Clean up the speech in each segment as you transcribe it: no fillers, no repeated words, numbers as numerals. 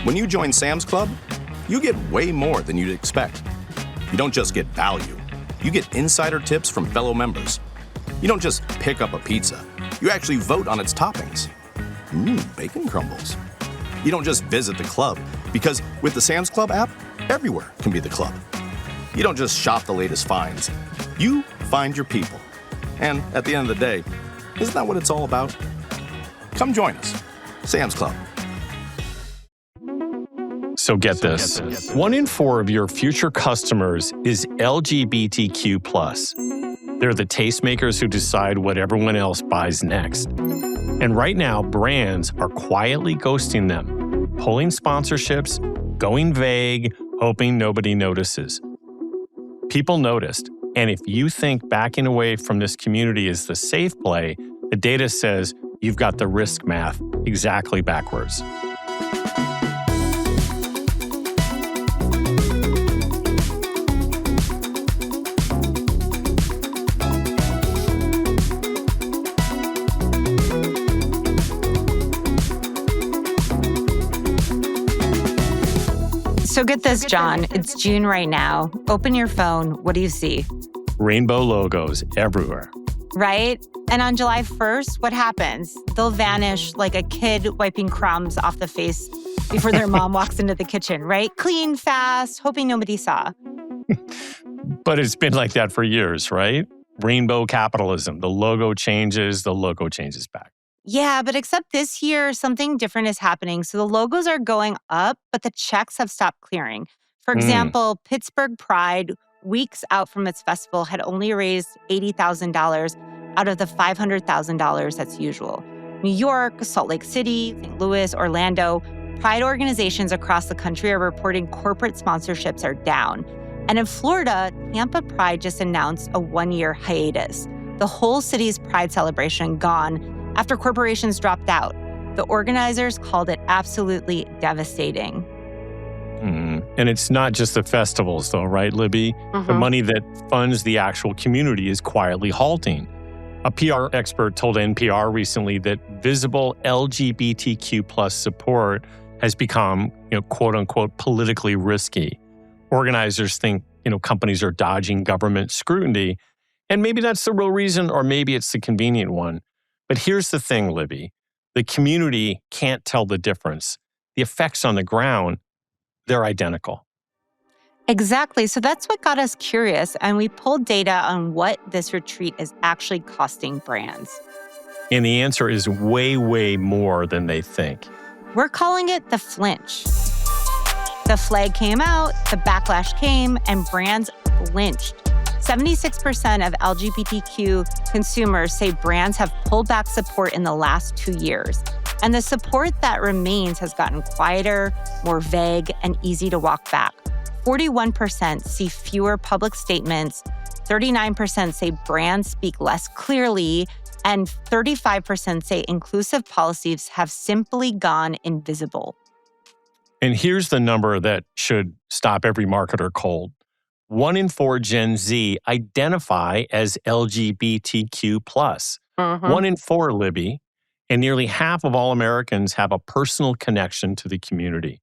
When you join Sam's Club, you get way more than you'd expect. You don't just get value. You get insider tips from fellow members. You don't just pick up a pizza. You actually vote on its toppings. Bacon crumbles. You don't just visit the club, because with the Sam's Club app, everywhere can be the club. You don't just shop the latest finds. You find your people. And at the end of the day, isn't that what it's all about? Come join us. Sam's Club. So get this. 1 in 4 of your future customers is LGBTQ+. They're the tastemakers who decide what everyone else buys next. And right now, brands are quietly ghosting them, pulling sponsorships, going vague, hoping nobody notices. People noticed, and if you think backing away from this community is the safe play, the data says you've got the risk math exactly backwards. So get this, John. It's June right now. Open your phone. What do you see? Rainbow logos everywhere. Right? And on July 1st, what happens? They'll vanish like a kid wiping crumbs off the face before their mom walks into the kitchen, right? Clean, fast, hoping nobody saw. But it's been like that for years, right? Rainbow capitalism. The logo changes back. Yeah, but except this year, something different is happening. So the logos are going up, but the checks have stopped clearing. For example, Pittsburgh Pride, weeks out from its festival, had only raised $80,000 out of the $500,000 that's usual. New York, Salt Lake City, St. Louis, Orlando, Pride organizations across the country are reporting corporate sponsorships are down. And in Florida, Tampa Pride just announced a 1-year hiatus. The whole city's Pride celebration gone after corporations dropped out. The organizers called it absolutely devastating. And it's not just the festivals, though, right, Libby? The money that funds the actual community is quietly halting. A PR expert told NPR recently that visible LGBTQ+ support has become, quote unquote, politically risky. Organizers think, companies are dodging government scrutiny. And maybe that's the real reason, or maybe it's the convenient one. But here's the thing, Libby. The community can't tell the difference. The effects on the ground, they're identical. Exactly. So that's what got us curious. And we pulled data on what this retreat is actually costing brands. And the answer is way, way more than they think. We're calling it the flinch. The flag came out, the backlash came, and brands flinched. 76% of LGBTQ consumers say brands have pulled back support in the last 2 years. And the support that remains has gotten quieter, more vague, and easy to walk back. 41% see fewer public statements, 39% say brands speak less clearly, and 35% say inclusive policies have simply gone invisible. And here's the number that should stop every marketer cold. 1 in 4 Gen Z identify as LGBTQ+. 1 in 4, Libby. And nearly half of all Americans have a personal connection to the community.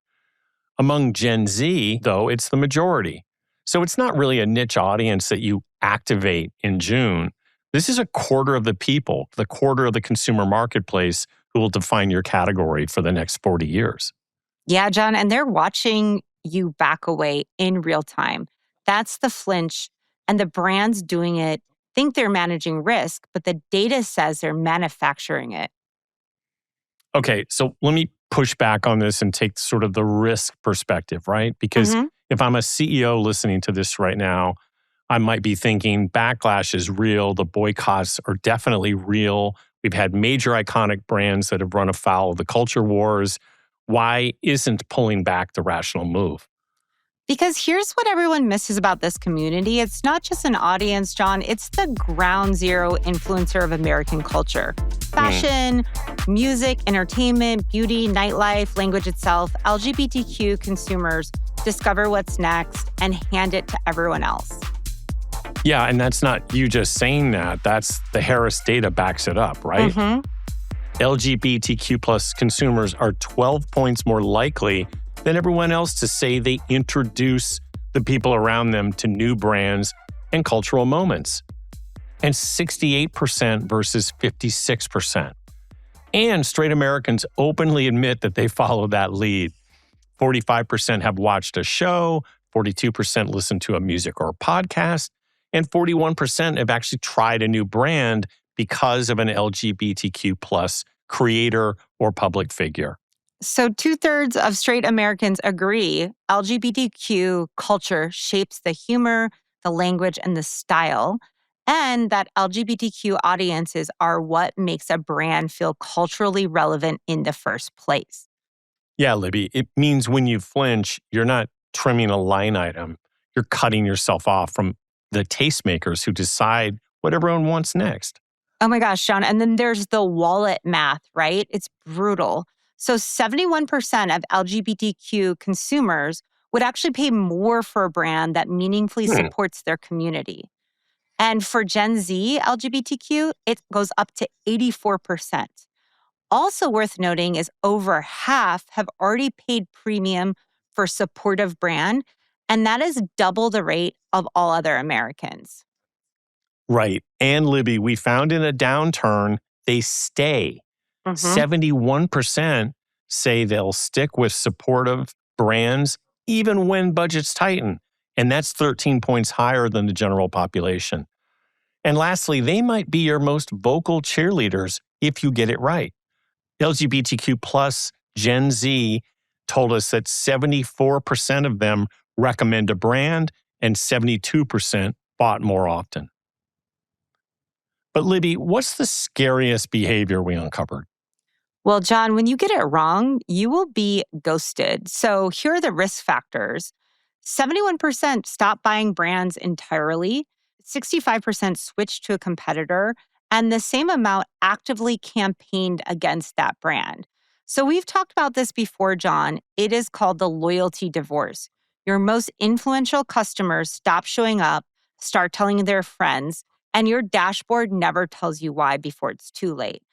Among Gen Z, though, it's the majority. So it's not really a niche audience that you activate in June. This is a quarter of the people, the quarter of the consumer marketplace who will define your category for the next 40 years. Yeah, John, and they're watching you back away in real time. That's the flinch, and the brands doing it think they're managing risk, but the data says they're manufacturing it. Okay, so let me push back on this and take sort of the risk perspective, right? Because if I'm a CEO listening to this right now, I might be thinking backlash is real. The boycotts are definitely real. We've had major iconic brands that have run afoul of the culture wars. Why isn't pulling back the rational move? Because here's what everyone misses about this community. It's not just an audience, John. It's the ground zero influencer of American culture. Fashion, music, entertainment, beauty, nightlife, language itself. LGBTQ consumers discover what's next and hand it to everyone else. Yeah, and that's not you just saying that. That's the Harris data backs it up, right? LGBTQ plus consumers are 12 points more likely than everyone else to say they introduce the people around them to new brands and cultural moments. And 68% versus 56%. And straight Americans openly admit that they follow that lead. 45% have watched a show, 42% listen to a music or a podcast, and 41% have actually tried a new brand because of an LGBTQ plus creator or public figure. So 2/3 of straight Americans agree LGBTQ culture shapes the humor, the language, and the style, and that LGBTQ audiences are what makes a brand feel culturally relevant in the first place. Yeah, Libby, it means when you flinch, you're not trimming a line item. You're cutting yourself off from the tastemakers who decide what everyone wants next. Oh my gosh, Sean. And then there's the wallet math, right? It's brutal. So 71% of LGBTQ consumers would actually pay more for a brand that meaningfully supports their community. And for Gen Z LGBTQ, it goes up to 84%. Also worth noting is over half have already paid premium for supportive brand, and that is double the rate of all other Americans. Right. And Libby, we found in a downturn, they stay. 71% say they'll stick with supportive brands even when budgets tighten. And that's 13 points higher than the general population. And lastly, they might be your most vocal cheerleaders if you get it right. LGBTQ plus Gen Z told us that 74% of them recommend a brand and 72% bought more often. But Libby, what's the scariest behavior we uncovered? Well, John, when you get it wrong, you will be ghosted. So here are the risk factors. 71% stop buying brands entirely, 65% switch to a competitor, and the same amount actively campaigned against that brand. So we've talked about this before, John. It is called the loyalty divorce. Your most influential customers stop showing up, start telling their friends, and your dashboard never tells you why before it's too late.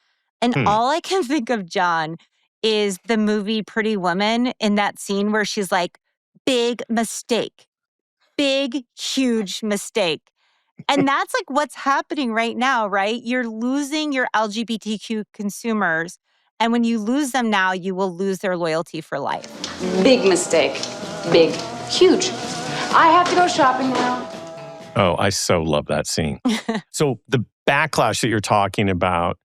And all I can think of, John, is the movie Pretty Woman in that scene where she's like, big mistake, big, huge mistake. And that's like what's happening right now, right? You're losing your LGBTQ consumers. And when you lose them now, you will lose their loyalty for life. Big mistake. Big. Huge. I have to go shopping now. Oh, I so love that scene. So the backlash that you're talking about,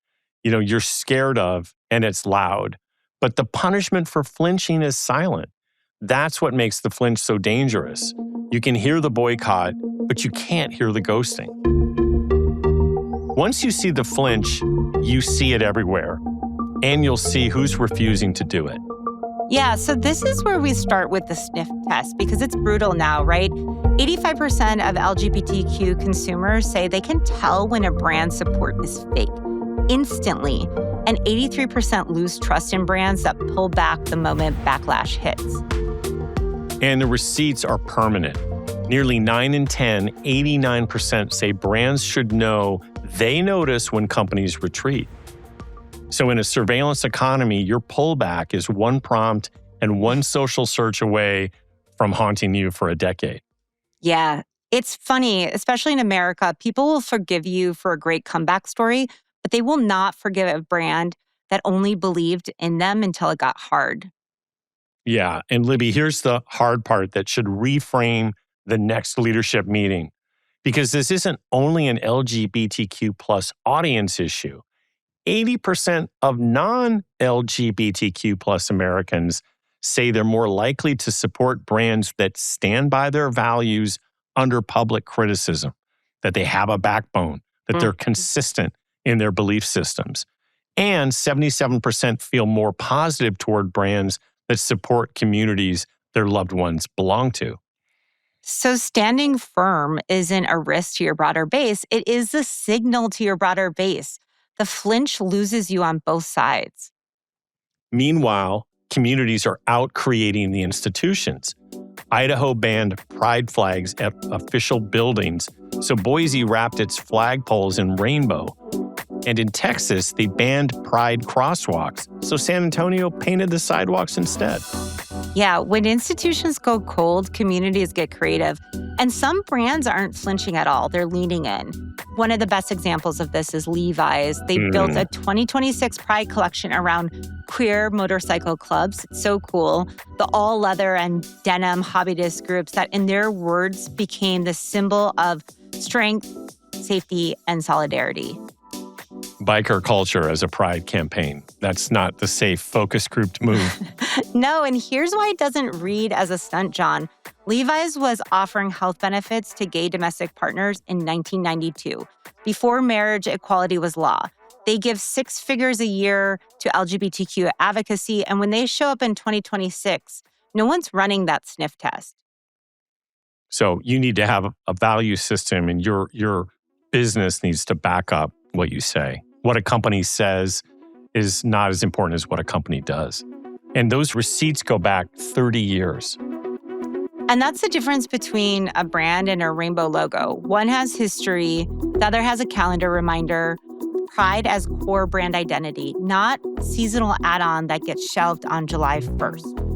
you're scared of, and it's loud. But the punishment for flinching is silent. That's what makes the flinch so dangerous. You can hear the boycott, but you can't hear the ghosting. Once you see the flinch, you see it everywhere. And you'll see who's refusing to do it. Yeah, so this is where we start with the sniff test because it's brutal now, right? 85% of LGBTQ consumers say they can tell when a brand support is fake instantly, and 83% lose trust in brands that pull back the moment backlash hits. And the receipts are permanent. Nearly 9 in 10, 89% say brands should know they notice when companies retreat. So in a surveillance economy, your pullback is one prompt and one social search away from haunting you for a decade. Yeah, it's funny, especially in America, people will forgive you for a great comeback story, but they will not forgive a brand that only believed in them until it got hard. Yeah, and Libby, here's the hard part that should reframe the next leadership meeting. Because this isn't only an LGBTQ plus audience issue. 80% of non-LGBTQ plus Americans say they're more likely to support brands that stand by their values under public criticism, that they have a backbone, that they're consistent in their belief systems. And 77% feel more positive toward brands that support communities their loved ones belong to. So standing firm isn't a risk to your broader base. It is a signal to your broader base. The flinch loses you on both sides. Meanwhile, communities are out creating the institutions. Idaho banned pride flags at official buildings, so Boise wrapped its flagpoles in rainbow. And in Texas, they banned pride crosswalks, so San Antonio painted the sidewalks instead. Yeah, when institutions go cold, communities get creative. And some brands aren't flinching at all. They're leaning in. One of the best examples of this is Levi's. They built a 2026 Pride collection around queer motorcycle clubs. It's so cool. The all-leather and denim hobbyist groups that, in their words, became the symbol of strength, safety, and solidarity. Biker culture as a pride campaign. That's not the safe focus grouped move. No, and here's why it doesn't read as a stunt, John. Levi's was offering health benefits to gay domestic partners in 1992, before marriage equality was law. They give 6 figures a year to LGBTQ advocacy, and when they show up in 2026, no one's running that sniff test. So you need to have a value system, and your business needs to back up what you say. What a company says is not as important as what a company does. And those receipts go back 30 years. And that's the difference between a brand and a rainbow logo. One has history, the other has a calendar reminder, pride as core brand identity, not seasonal add-on that gets shelved on July 1st.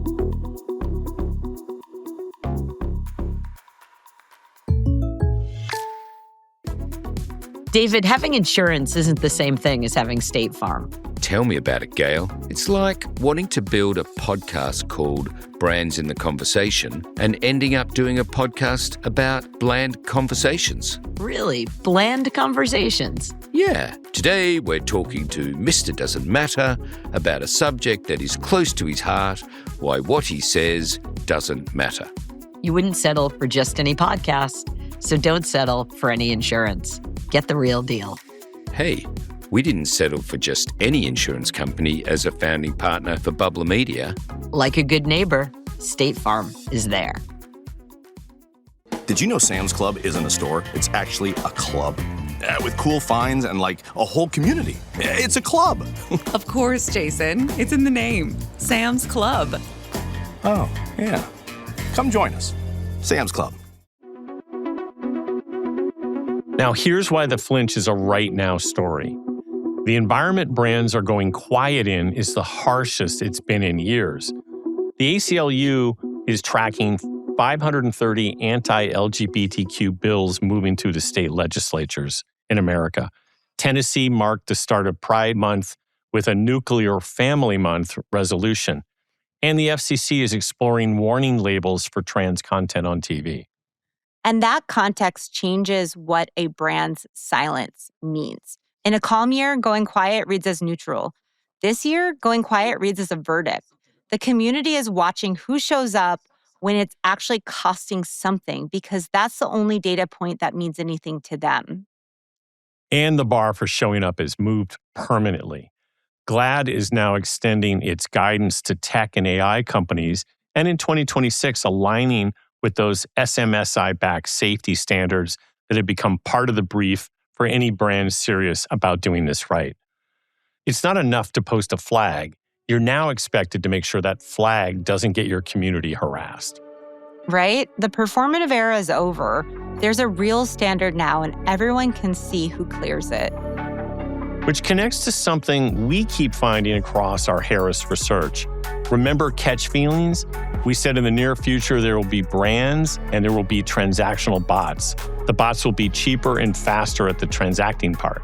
David, having insurance isn't the same thing as having State Farm. Tell me about it, Gail. It's like wanting to build a podcast called Brands in the Conversation and ending up doing a podcast about bland conversations. Really? Bland conversations? Yeah. Today we're talking to Mr. Doesn't Matter about a subject that is close to his heart, why what he says doesn't matter. You wouldn't settle for just any podcast, so don't settle for any insurance. Get the real deal. Hey, we didn't settle for just any insurance company as a founding partner for Bubbler Media. Like a good neighbor, State Farm is there. Did you know Sam's Club isn't a store? It's actually a club. With cool finds and like a whole community. It's a club. Of course, Jason. It's in the name. Sam's Club. Oh, yeah. Come join us. Sam's Club. Now, here's why the flinch is a right now story. The environment brands are going quiet in is the harshest it's been in years. The ACLU is tracking 530 anti-LGBTQ bills moving to the state legislatures in America. Tennessee marked the start of Pride Month with a Nuclear Family Month resolution. And the FCC is exploring warning labels for trans content on TV. And that context changes what a brand's silence means. In a calm year, going quiet reads as neutral. This year, going quiet reads as a verdict. The community is watching who shows up when it's actually costing something, because that's the only data point that means anything to them. And the bar for showing up is moved permanently. GLAAD is now extending its guidance to tech and AI companies, and in 2026, aligning with those SMSI-backed safety standards that have become part of the brief for any brand serious about doing this right. It's not enough to post a flag. You're now expected to make sure that flag doesn't get your community harassed. Right? The performative era is over. There's a real standard now, and everyone can see who clears it. Which connects to something we keep finding across our Harris research. Remember catch feelings? We said in the near future there will be brands and there will be transactional bots. The bots will be cheaper and faster at the transacting part.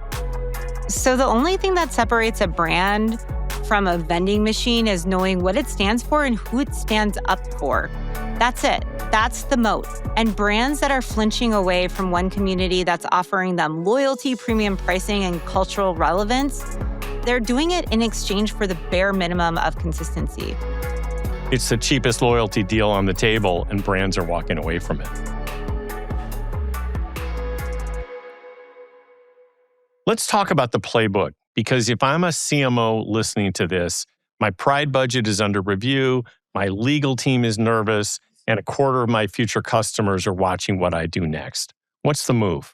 So the only thing that separates a brand from a vending machine is knowing what it stands for and who it stands up for. That's it. That's the moat. And brands that are flinching away from one community that's offering them loyalty, premium pricing, and cultural relevance, they're doing it in exchange for the bare minimum of consistency. It's the cheapest loyalty deal on the table, and brands are walking away from it. Let's talk about the playbook, because if I'm a CMO listening to this, my Pride budget is under review, my legal team is nervous, and a quarter of my future customers are watching what I do next. What's the move?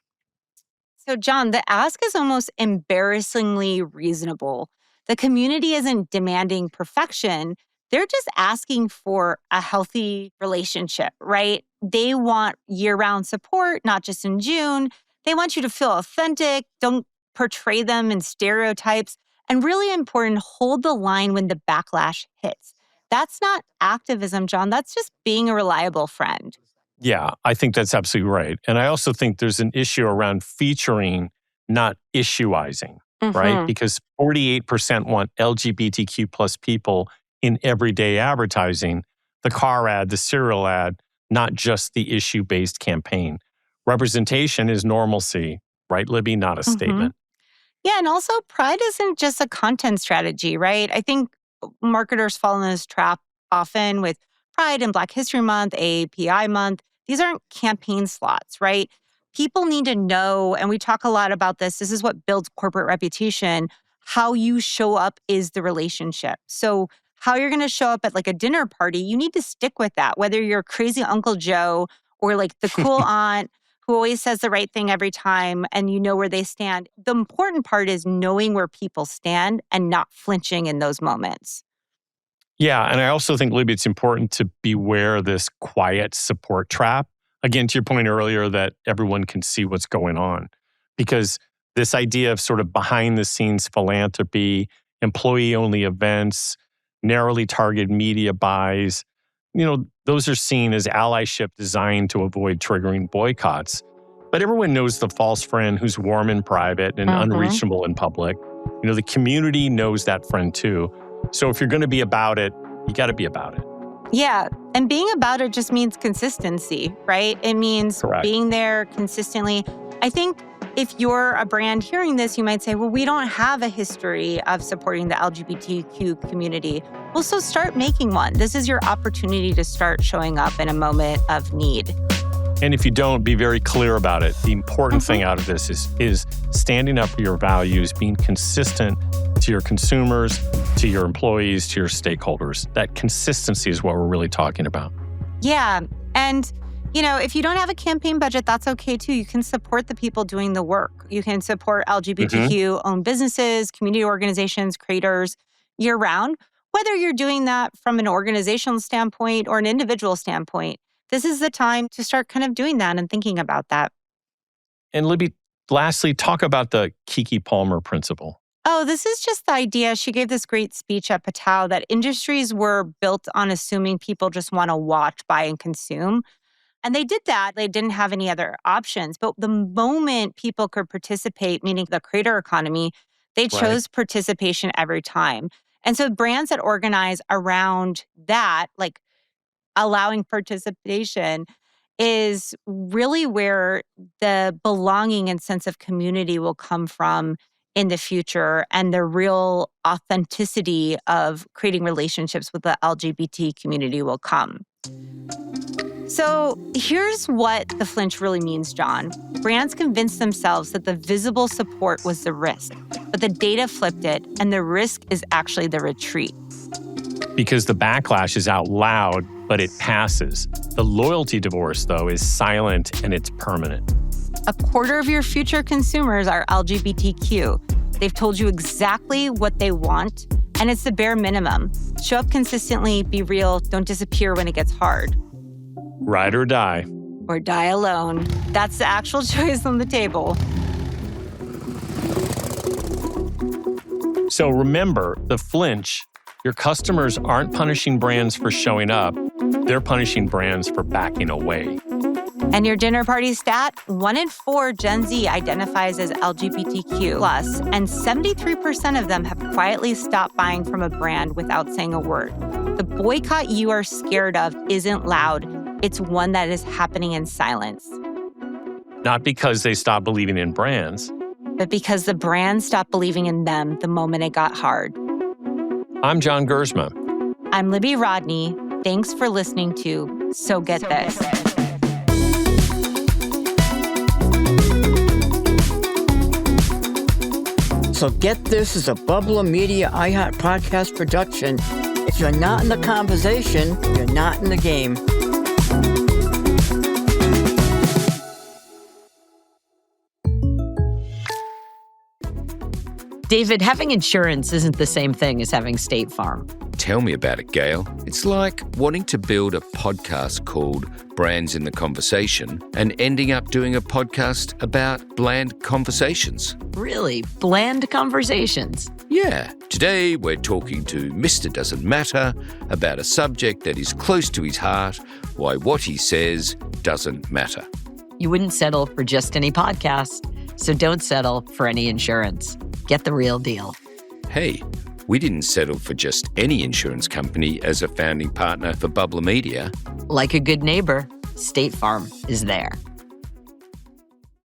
So, John, the ask is almost embarrassingly reasonable. The community isn't demanding perfection. They're just asking for a healthy relationship, right? They want year-round support, not just in June. They want you to feel authentic. Don't portray them in stereotypes. And really important, hold the line when the backlash hits. That's not activism, John. That's just being a reliable friend. Yeah, I think that's absolutely right. And I also think there's an issue around featuring, not issuizing, right? Because 48% want LGBTQ plus people in everyday advertising, the car ad, the cereal ad, not just the issue-based campaign. Representation is normalcy, right, Libby? Not a statement. Yeah, and also pride isn't just a content strategy, right? I think marketers fall in this trap often with Pride and Black History Month, AAPI Month. These aren't campaign slots, right? People need to know, and we talk a lot about this is what builds corporate reputation. How you show up is the relationship. So how you're going to show up at like a dinner party, you need to stick with that, whether you're crazy Uncle Joe or like the cool aunt who always says the right thing every time and you know where they stand. The important part is knowing where people stand and not flinching in those moments. Yeah, and I also think, Libby, it's important to beware this quiet support trap. Again, to your point earlier that everyone can see what's going on. Because this idea of sort of behind-the-scenes philanthropy, employee-only events, narrowly targeted media buys, those are seen as allyship designed to avoid triggering boycotts. But everyone knows the false friend who's warm in private and unreachable in public. The community knows that friend too. So if you're going to be about it, you got to be about it. Yeah. And being about it just means consistency, right? It means being there consistently. I think if you're a brand hearing this, you might say, well, we don't have a history of supporting the LGBTQ community. Well, so start making one. This is your opportunity to start showing up in a moment of need. And if you don't, be very clear about it. The important thing out of this is standing up for your values, being consistent to your consumers, to your employees, to your stakeholders. That consistency is what we're really talking about. Yeah. And, if you don't have a campaign budget, that's okay too. You can support the people doing the work. You can support LGBTQ-owned businesses, community organizations, creators year-round. Whether you're doing that from an organizational standpoint or an individual standpoint, this is the time to start kind of doing that and thinking about that. And Libby, lastly, talk about the Keke Palmer principle. Oh, this is just the idea. She gave this great speech at Patel that industries were built on assuming people just want to watch, buy, and consume. And they did that. They didn't have any other options. But the moment people could participate, meaning the creator economy, they chose participation every time. And so brands that organize around that, like allowing participation, is really where the belonging and sense of community will come from in the future, and the real authenticity of creating relationships with the LGBT community will come. So here's what the flinch really means, John. Brands convinced themselves that the visible support was the risk, but the data flipped it, and the risk is actually the retreat. Because the backlash is out loud, but it passes. The loyalty divorce, though, is silent and it's permanent. A quarter of your future consumers are LGBTQ. They've told you exactly what they want, and it's the bare minimum. Show up consistently, be real, don't disappear when it gets hard. Ride or die. Or die alone. That's the actual choice on the table. So remember, the flinch, your customers aren't punishing brands for showing up. They're punishing brands for backing away. And your dinner party stat, 1 in 4 Gen Z identifies as LGBTQ+, and 73% of them have quietly stopped buying from a brand without saying a word. The boycott you are scared of isn't loud. It's one that is happening in silence. Not because they stopped believing in brands, but because the brand stopped believing in them the moment it got hard. I'm John Gersma. I'm Libby Rodney. Thanks for listening to So Get This. So Get This is a Bubbler Media iHeart podcast production. If you're not in the conversation, you're not in the game. David, having insurance isn't the same thing as having State Farm. Tell me about it, Gail. It's like wanting to build a podcast called Brands in the Conversation and ending up doing a podcast about bland conversations. Really, bland conversations. Yeah. Today we're talking to Mr. Doesn't Matter about a subject that is close to his heart, why what he says doesn't matter. You wouldn't settle for just any podcast, so don't settle for any insurance. Get the real deal. Hey, we didn't settle for just any insurance company as a founding partner for Bubbler Media. Like a good neighbor, State Farm is there.